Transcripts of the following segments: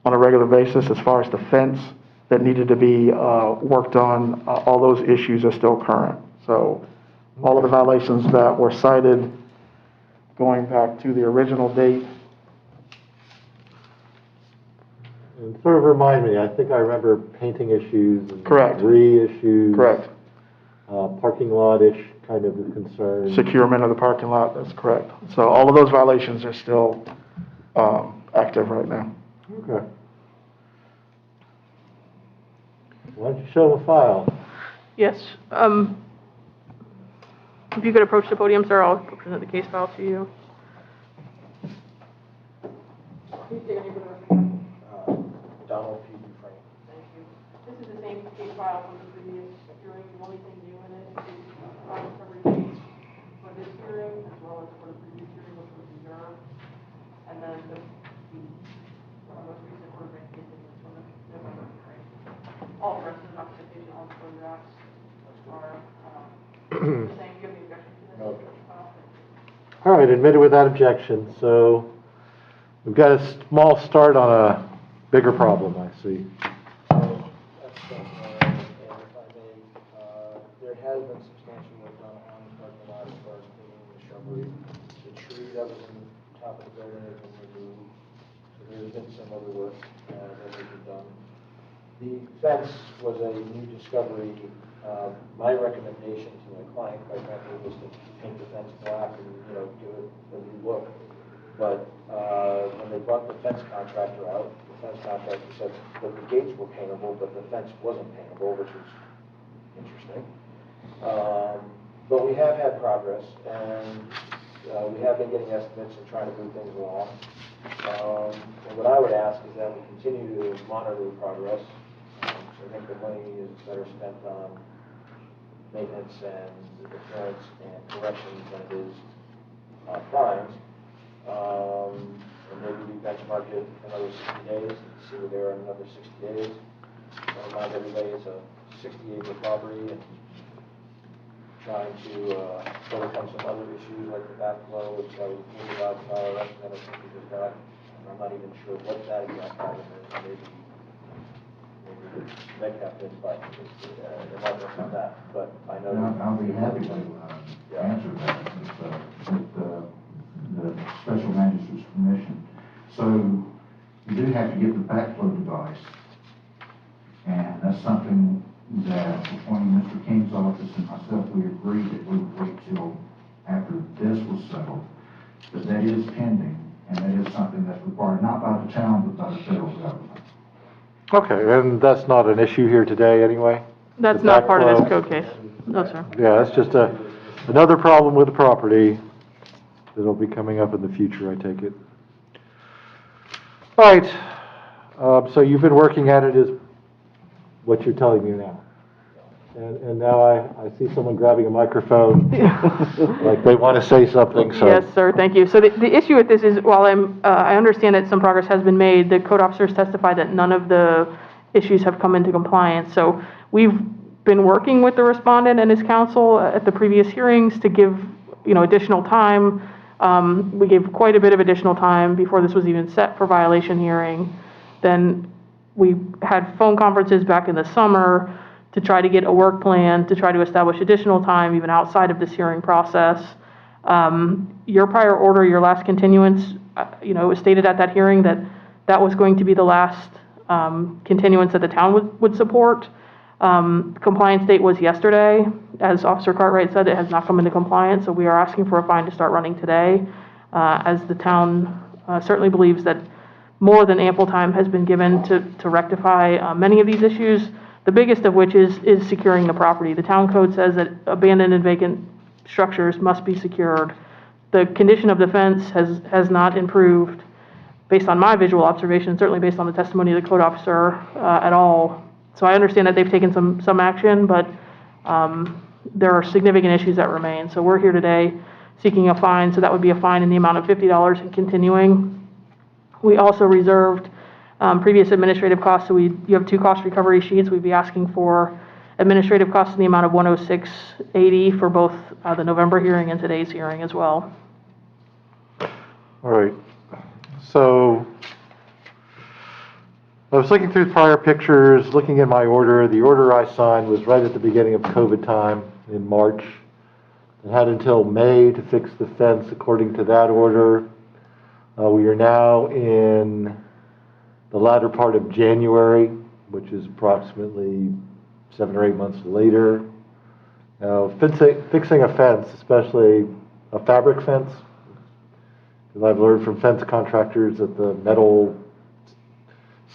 on a regular basis. As far as the fence that needed to be worked on, all those issues are still current. So all of the violations that were cited going back to the original date. And sort of remind me, I think I remember painting issues. And Correct. debris issues. Correct. Parking lot-ish kind of a concern. Securement of the parking lot, that's correct. So all of those violations are still active right now. Okay. Why don't you show the file? Yes. If you could approach the podium, sir, I'll present the case file to you. Donald P. Dufresne. Thank you. This is the same case file from the previous hearing. The only thing new in it is file recovery dates for this hearing as well as for the previous hearing, which was adjourned. And then the most recent order of continuance from the November hearing. All the rest of the documentation, all the photographs are the same. Do you have any objection to this? Okay. All right, admitted without objection. So we've got a small start on a bigger problem, I see. And if I may, there has been substantial work done on the parking lot as far as cleaning the shrubbery. The tree that was in the top of the building has been removed. So there's been some other work that has been done. The fence was a new discovery. My recommendation to my client, quite frankly, was to paint the fence black and, give it a new look. But when they brought the fence contractor out, the fence contractor said that the gates were paintable, but the fence wasn't paintable, which was interesting. But we have had progress, and we have been getting estimates and trying to move things along. And what I would ask is that we continue to monitor the progress. So I think the money is better spent on maintenance and deterrence and corrections than it is fines. And maybe we benchmark it another 60 days and see where they are in another 60 days. I remind everybody it's a 60-acre property and trying to overcome some other issues like the backflow, which I was $40,000 estimate I think we just got. And I'm not even sure what that exact item is. Maybe Metcalf did, but they're not going to find that. But I know. I'll be happy to answer that with the special magistrate's permission. So you do have to get the backflow device, and that's something that between Mr. King's office and myself, we agreed that we would wait till after this was settled. But that is pending, and that is something that's required not by the town, but by the federal government. Okay, and that's not an issue here today anyway? That's The not part of this backflow? code case. No, sir. Yeah, that's just another problem with the property that'll be coming up in the future, I take it. All right, so you've been working at it is what you're telling me now. And now I see someone grabbing a microphone, like they want to say something, so. Yes, sir, thank you. So the issue with this is, while I understand that some progress has been made, the code officers testified that none of the issues have come into compliance. So we've been working with the respondent and his counsel at the previous hearings to give, additional time. We gave quite a bit of additional time before this was even set for violation hearing. Then we had phone conferences back in the summer to try to get a work plan, to try to establish additional time even outside of this hearing process. Your prior order, your last continuance, it was stated at that hearing that that was going to be the last continuance that the town would support. Compliance date was yesterday. As Officer Cartwright said, it has not come into compliance, so we are asking for a fine to start running today, as the town certainly believes that more than ample time has been given to rectify many of these issues, the biggest of which is securing the property. The town code says that abandoned and vacant structures must be secured. The condition of the fence has not improved based on my visual observation, certainly based on the testimony of the code officer at all. So I understand that they've taken some action, but there are significant issues that remain. So we're here today seeking a fine, so that would be a fine in the amount of $50 and continuing. We also reserved previous administrative costs, so you have two cost recovery sheets. We'd be asking for administrative costs in the amount of $106.80 for both the November hearing and today's hearing as well. All right, so I was looking through prior pictures, looking at my order. The order I signed was right at the beginning of COVID time in March. I had until May to fix the fence according to that order. We are now in the latter part of January, which is approximately 7 or 8 months later. Now, fixing a fence, especially a fabric fence, because I've learned from fence contractors that the metal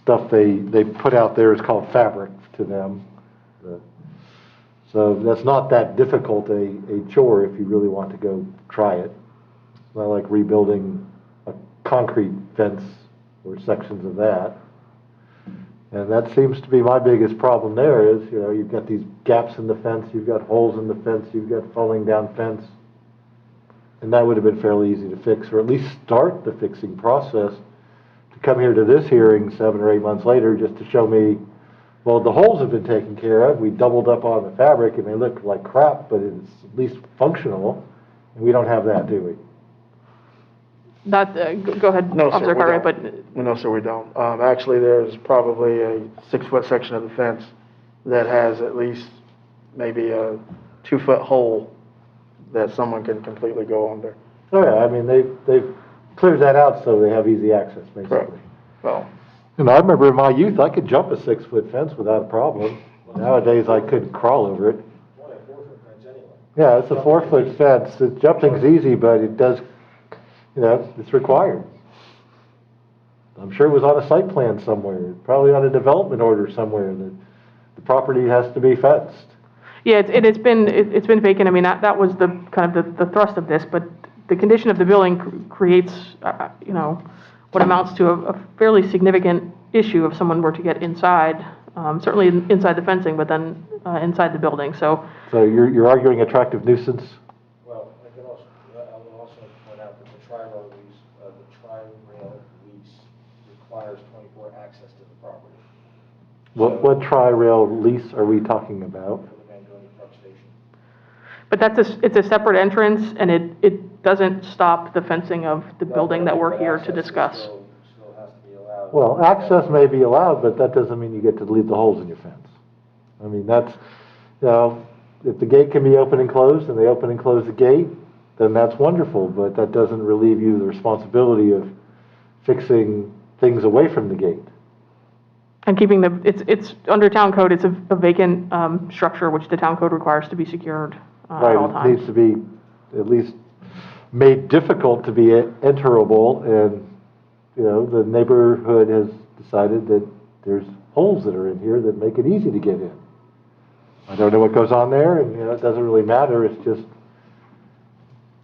stuff they put out there is called fabric to them. So that's not that difficult a chore if you really want to go try it. It's not like rebuilding a concrete fence or sections of that. And that seems to be my biggest problem there is, you know, you've got these gaps in the fence, you've got holes in the fence, you've got falling down fence. And that would have been fairly easy to fix, or at least start the fixing process. To come here to this hearing 7 or 8 months later just to show me, well, the holes have been taken care of, we doubled up on the fabric, it may look like crap, but it's at least functional, and we don't have that, do we? That, go ahead, No, sir, Officer we Cartwright, don't. but No, sir, we don't. Actually, there's probably a 6-foot section of the fence that has at least maybe a 2-foot hole that someone can completely go under. Oh yeah, I mean, they've cleared that out so they have easy access, Correct. basically. Well, And I remember in my youth, I could jump a 6-foot fence without a problem. Nowadays, I couldn't crawl over it. Only a 4-foot fence anyway. Yeah, it's a 4-foot fence. The jumping's easy, but it does, you know, it's required. I'm sure it was on a site plan somewhere, probably on a development order somewhere, that the property has to be fenced. yeah, it's been vacant. I mean, that was the kind of the thrust of this, but the condition of the building creates, you know, what amounts to a fairly significant issue if someone were to get inside, certainly inside the fencing, but then inside the building. So So you're arguing attractive nuisance? Well, I will also point out that the tri-rail lease requires 24 access to the property What tri-rail lease are we talking about? for the Mangonia Park Station. but it's a separate entrance, and it doesn't stop the fencing of the building that we're But here to access discuss. Still has to be allowed. Well, access may be allowed, but that doesn't mean you get to leave the holes in your fence. I mean, that's, you know, if the gate can be open and closed, and they open and close the gate, then that's wonderful, but that doesn't relieve you the responsibility of fixing things away from the gate. And keeping it's under town code, it's a vacant structure, which the town code requires to be secured at all Right, it times. needs to be at least made difficult to be enterable, and, you know, the neighborhood has decided that there's holes that are in here that make it easy to get in. I don't know what goes on there, and, you know, it doesn't really matter, it's just,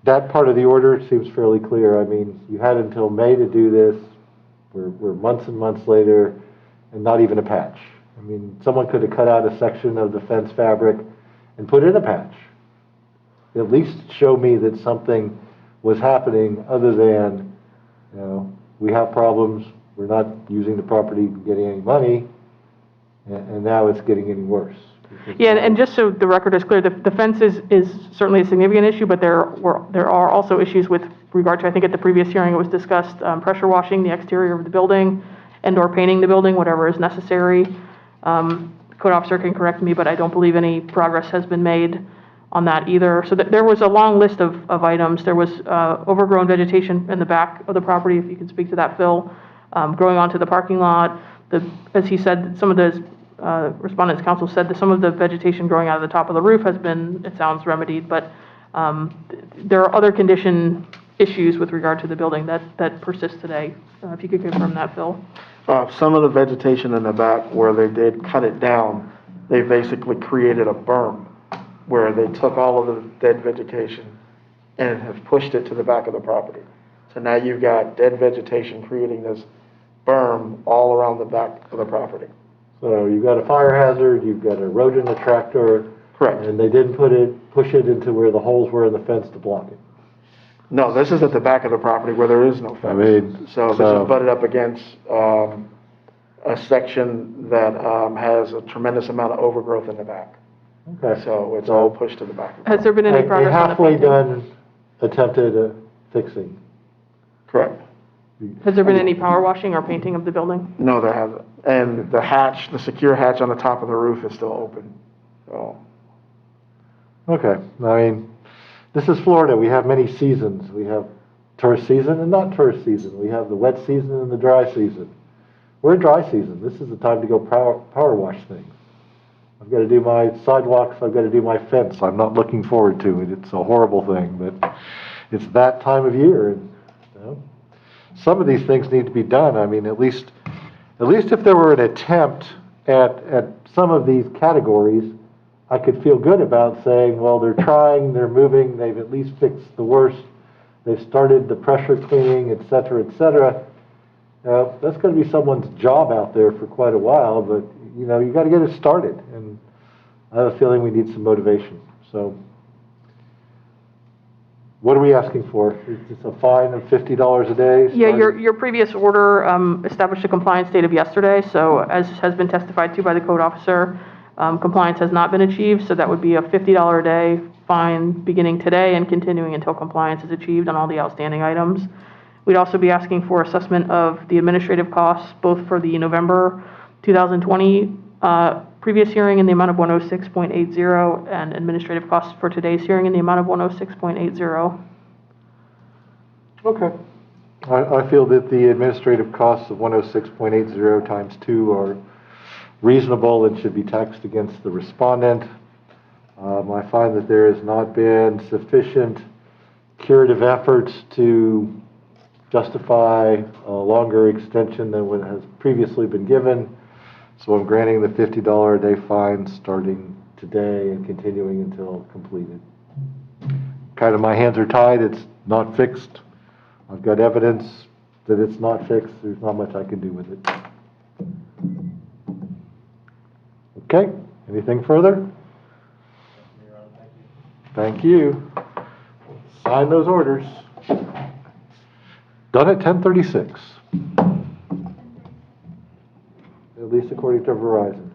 that part of the order seems fairly clear. I mean, you had until May to do this, we're months and months later, and not even a patch. I mean, someone could have cut out a section of the fence fabric and put in a patch. At least show me that something was happening other than, you know, we have problems, we're not using the property, getting any money, and now it's getting any worse. Yeah, and just so the record is clear, the fence is certainly a significant issue, but there are also issues with regard to, I think at the previous hearing it was discussed, pressure washing the exterior of the building and/or painting the building, whatever is necessary. The code officer can correct me, but I don't believe any progress has been made on that either. So there was a long list of items. There was overgrown vegetation in the back of the property, if you could speak to that, Phil, growing onto the parking lot. As he said, some of the respondents' counsel said that some of the vegetation growing out of the top of the roof has been, it sounds, remedied, but there are other condition issues with regard to the building that persist today. If you could confirm that, Phil. some of the vegetation in the back where they did cut it down, they basically created a berm where they took all of the dead vegetation and have pushed it to the back of the property. So now you've got dead vegetation creating this berm all around the back of the property. So you've got a fire hazard, you've got a rodent attractor. Correct. And they didn't push it into where the holes were in the fence to block it. No, this is at the back of the property where there is no fence. I mean, So this is butted up against a section that has a tremendous amount of overgrowth in the back. Okay. So it's all pushed to the back. Has there been any progress A on the halfway painting? done attempted fixing. Correct. Has there been any power washing or painting of the building? No, there hasn't. And the hatch, the secure hatch on the top of the roof is still open. So, Okay, I mean, this is Florida, we have many seasons. We have tourist season and not tourist season. We have the wet season and the dry season. We're in dry season. This is the time to go power wash things. I've got to do my sidewalks, I've got to do my fence. I'm not looking forward to it. It's a horrible thing, but it's that time of year. And, you know, some of these things need to be done. I mean, at least if there were an attempt at some of these categories, I could feel good about saying, well, they're trying, they're moving, they've at least fixed the worst, they've started the pressure cleaning, et cetera, et cetera. That's going to be someone's job out there for quite a while, but you know, you got to get it started, and I have a feeling we need some motivation. So, what are we asking for? Is this a fine of $50 a day? Yeah, your previous order established a compliance date of yesterday, so as has been testified to by the code officer, compliance has not been achieved, so that would be a $50 a day fine beginning today and continuing until compliance is achieved on all the outstanding items. We'd also be asking for assessment of the administrative costs, both for the November 2020 previous hearing in the amount of 106.80 and administrative costs for today's hearing in the amount of 106.80. Okay. I feel that the administrative costs of 106.80 times 2 are reasonable and should be taxed against the respondent. I find that there has not been sufficient curative efforts to justify a longer extension than what has previously been given. So I'm granting the $50 a day fine starting today and continuing until completed. Kind of my hands are tied. It's not fixed. I've got evidence that it's not fixed. There's not much I can do with it. Okay, anything further? Thank you. Sign those orders. Done at 10:36. At least according to Verizon.